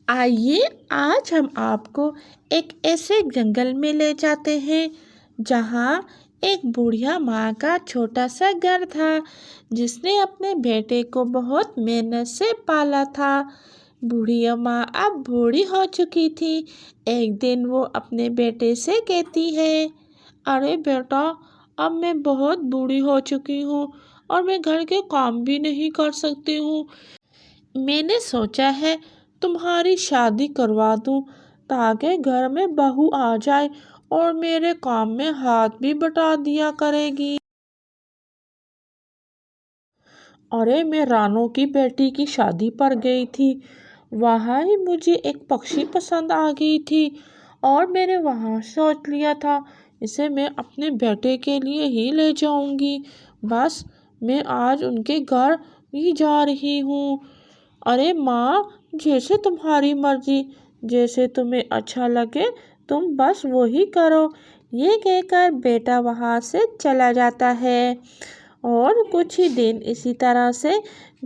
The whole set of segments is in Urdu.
آئیے آج ہم آپ کو ایک ایسے جنگل میں لے جاتے ہیں جہاں ایک بوڑھیا ماں کا چھوٹا سا گھر تھا جس نے اپنے بیٹے کو بہت محنت سے پالا تھا۔ بوڑھیا ماں اب بوڑھی ہو چکی تھی۔ ایک دن وہ اپنے بیٹے سے کہتی ہے، ارے بیٹا، اب میں بہت بوڑھی ہو چکی ہوں اور میں گھر کے کام بھی نہیں کر سکتی ہوں۔ میں نے سوچا ہے تمہاری شادی کروا دوں تاکہ گھر میں بہو آ جائے اور میرے کام میں ہاتھ بھی بٹا دیا کرے گی۔ ارے میں رانو کی بیٹی کی شادی پر گئی تھی، وہاں ہی مجھے ایک پکشی پسند آ گئی تھی اور میں نے وہاں سوچ لیا تھا اسے میں اپنے بیٹے کے لیے ہی لے جاؤں گی۔ بس میں آج ان کے گھر ہی جا رہی ہوں۔ ارے ماں، جیسے تمہاری مرضی، جیسے تمہیں اچھا لگے تم بس وہی کرو۔ یہ کہہ کر بیٹا وہاں سے چلا جاتا ہے اور کچھ ہی دن اسی طرح سے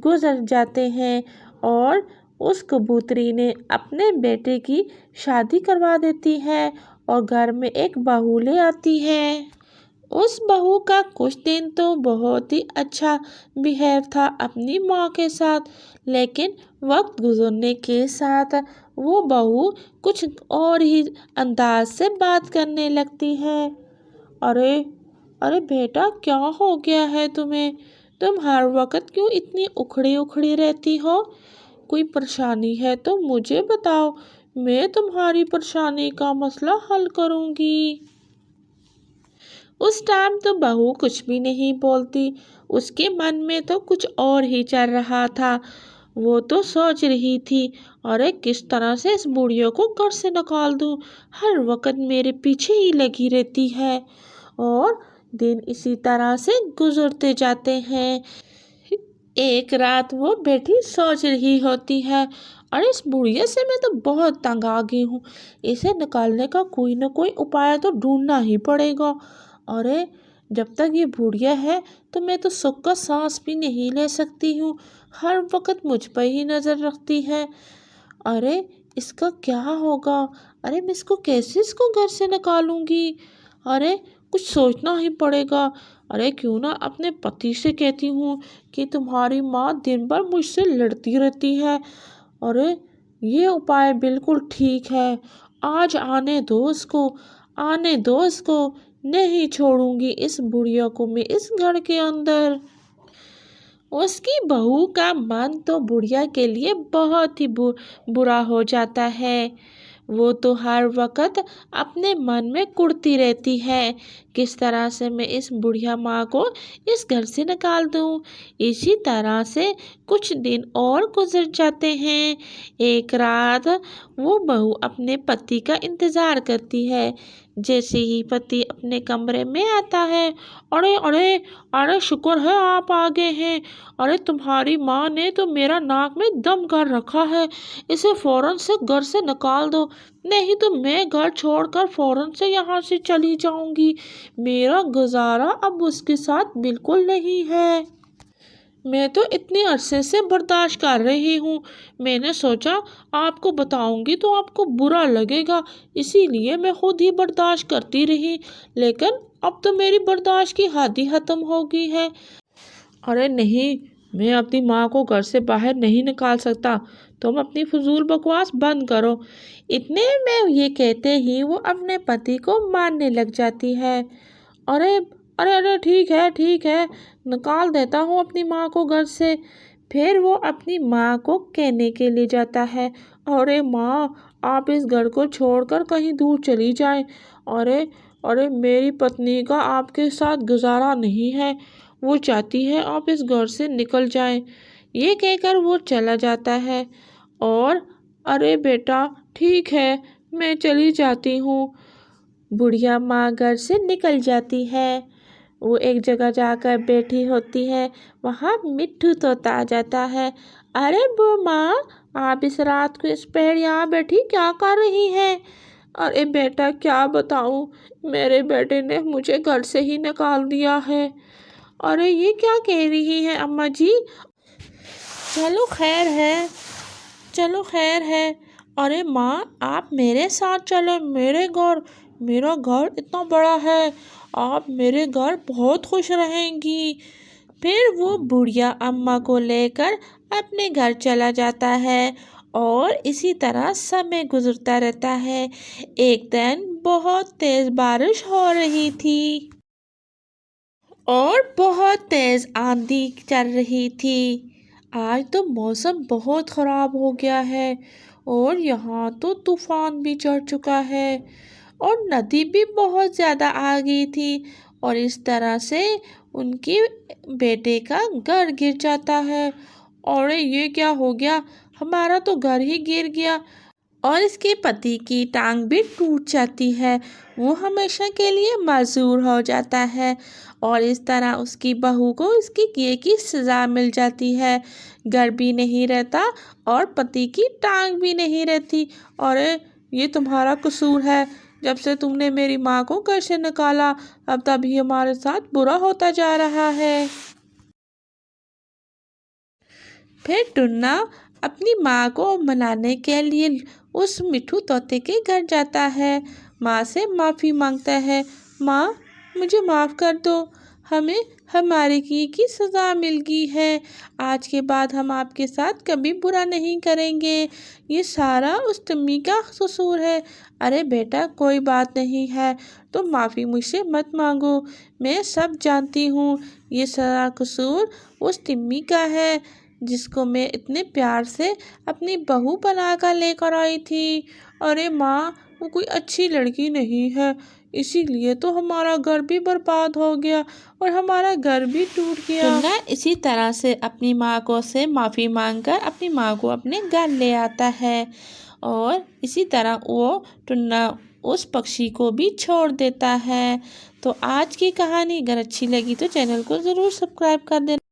گزر جاتے ہیں اور اس کبوتری نے اپنے بیٹے کی شادی کروا دیتی ہے اور گھر میں ایک بہو لے آتی ہے۔ اس بہو کا کچھ دن تو بہت ہی اچھا بیہیو تھا اپنی ماں کے ساتھ، لیکن وقت گزرنے کے ساتھ وہ بہو کچھ اور ہی انداز سے بات کرنے لگتی ہے۔ ارے بیٹا، کیا ہو گیا ہے تمہیں؟ تم ہر وقت کیوں اتنی اکھڑی اکھڑی رہتی ہو؟ کوئی پریشانی ہے تو مجھے بتاؤ، میں تمہاری پریشانی کا مسئلہ حل کروں گی۔ اس ٹائم تو بہو کچھ بھی نہیں بولتی، اس کے من میں تو کچھ اور ہی چل رہا تھا۔ وہ تو سوچ رہی تھی، ارے کس طرح سے اس بوڑھیا کو گھر سے نکال دوں، ہر وقت میرے پیچھے ہی لگی رہتی ہے۔ اور دن اسی طرح سے گزرتے جاتے ہیں۔ ایک رات وہ بیٹھی سوچ رہی ہوتی ہے، ارے اس بوڑھیا سے میں تو بہت تنگ آ گئی ہوں، اسے نکالنے کا کوئی نہ کوئی اپائے تو ڈھونڈنا ہی پڑے گا۔ ارے جب تک یہ بوڑھیا ہے تو میں تو سکھ کا سانس بھی نہیں لے سکتی ہوں، ہر وقت مجھ پر ہی نظر رکھتی ہے۔ ارے اس کا کیا ہوگا؟ ارے میں اس کو کیسے گھر سے نکالوں گی؟ ارے کچھ سوچنا ہی پڑے گا۔ ارے کیوں نہ اپنے پتی سے کہتی ہوں کہ تمہاری ماں دن بھر مجھ سے لڑتی رہتی ہے۔ ارے یہ اپائے بالکل ٹھیک ہے، آج آنے دو اس کو، آنے دو اس کو، نہیں چھوڑوں گی اس بڑھیا کو میں اس گھر کے اندر۔ اس کی بہو کا من تو بڑھیا کے لیے بہت ہی برا ہو جاتا ہے۔ وہ تو ہر وقت اپنے من میں کڑتی رہتی ہے، کس طرح سے میں اس بڑھیا ماں کو اس گھر سے نکال دوں۔ اسی طرح سے کچھ دن اور گزر جاتے ہیں۔ ایک رات وہ بہو اپنے پتی کا انتظار کرتی ہے۔ جیسے ہی پتی اپنے کمرے میں آتا ہے، ارے شکر ہے آپ آ گئے ہیں، ارے تمہاری ماں نے تو میرا ناک میں دم کر رکھا ہے، اسے فوراً سے گھر سے نکال دو، نہیں تو میں گھر چھوڑ کر فوراً سے یہاں سے چلی جاؤں گی، میرا گزارا اب اس کے ساتھ بالکل نہیں ہے۔ میں تو اتنے عرصے سے برداشت کر رہی ہوں، میں نے سوچا آپ کو بتاؤں گی تو آپ کو برا لگے گا، اسی لیے میں خود ہی برداشت کرتی رہی، لیکن اب تو میری برداشت کی حد ہی ختم ہو گئی ہے۔ ارے نہیں، میں اپنی ماں کو گھر سے باہر نہیں نکال سکتا، تم اپنی فضول بکواس بند کرو۔ اتنے میں یہ کہتے ہی وہ اپنے پتی کو مارنے لگ جاتی ہے۔ ارے ٹھیک ہے، نکال دیتا ہوں اپنی ماں کو گھر سے۔ پھر وہ اپنی ماں کو کہنے کے لیے جاتا ہے، ارے ماں، آپ اس گھر کو چھوڑ کر کہیں دور چلی جائیں، ارے میری پتنی کا آپ کے ساتھ گزارا نہیں ہے، وہ چاہتی ہے آپ اس گھر سے نکل جائیں۔ یہ کہہ کر وہ چلا جاتا ہے اور ارے بیٹا ٹھیک ہے، میں چلی جاتی ہوں۔ بڑھیا ماں گھر سے نکل جاتی ہے۔ وہ ایک جگہ جا کر بیٹھی ہوتی ہے، وہاں مٹھو طوطا آ جاتا ہے، ارے ماں، آپ اس رات کو اس پہر یہاں بیٹھی کیا کر رہی ہیں؟ ارے بیٹا کیا بتاؤں، میرے بیٹے نے مجھے گھر سے ہی نکال دیا ہے۔ ارے یہ کیا کہہ رہی ہیں اماں جی؟ چلو خیر ہے، ارے ماں آپ میرے ساتھ چلیں میرے گھر، میرا گھر اتنا بڑا ہے، آپ میرے گھر بہت خوش رہیں گی۔ پھر وہ بڑھیا اماں کو لے کر اپنے گھر چلا جاتا ہے اور اسی طرح سمے گزرتا رہتا ہے۔ ایک دن بہت تیز بارش ہو رہی تھی اور بہت تیز آندھی چل رہی تھی۔ آج تو موسم بہت خراب ہو گیا ہے اور یہاں تو طوفان بھی چڑھ چکا ہے اور ندی بھی بہت زیادہ آ گئی تھی اور اس طرح سے ان کے بیٹے کا گھر گر جاتا ہے۔ اور یہ کیا ہو گیا، ہمارا تو گھر ہی گر گیا۔ اور اس کے پتی کی ٹانگ بھی ٹوٹ جاتی ہے، وہ ہمیشہ کے لیے معذور ہو جاتا ہے اور اس طرح اس کی بہو کو اس کی کیے کی سزا مل جاتی ہے۔ گھر بھی نہیں رہتا اور پتی کی ٹانگ بھی نہیں رہتی۔ اور یہ تمہارا قصور ہے، جب سے تم نے میری ماں کو گھر سے نکالا اب تبھی ہمارے ساتھ برا ہوتا جا رہا ہے۔ پھر ٹنا اپنی ماں کو منانے کے لیے اس مٹھو طوطے کے گھر جاتا ہے، ماں سے معافی مانگتا ہے۔ ماں مجھے معاف کر دو، ہمیں ہمارے کیے کی سزا مل گئی ہے، آج کے بعد ہم آپ کے ساتھ کبھی برا نہیں کریں گے، یہ سارا اس تمی کا قصور ہے۔ ارے بیٹا کوئی بات نہیں ہے، تم معافی مجھ سے مت مانگو، میں سب جانتی ہوں، یہ سارا قصور اس تمی کا ہے جس کو میں اتنے پیار سے اپنی بہو بنا کر لے کر آئی تھی۔ ارے ماں وہ کوئی اچھی لڑکی نہیں ہے، اسی لیے تو ہمارا گھر بھی برباد ہو گیا اور ہمارا گھر بھی ٹوٹ گیا۔ ٹنا اسی طرح سے اپنی ماں کو سے معافی مانگ کر اپنی ماں کو اپنے گھر لے آتا ہے اور اسی طرح وہ ٹنا اس پکشی کو بھی چھوڑ دیتا ہے۔ تو آج کی کہانی اگر اچھی لگی تو چینل کو ضرور سبسکرائب کر دینا۔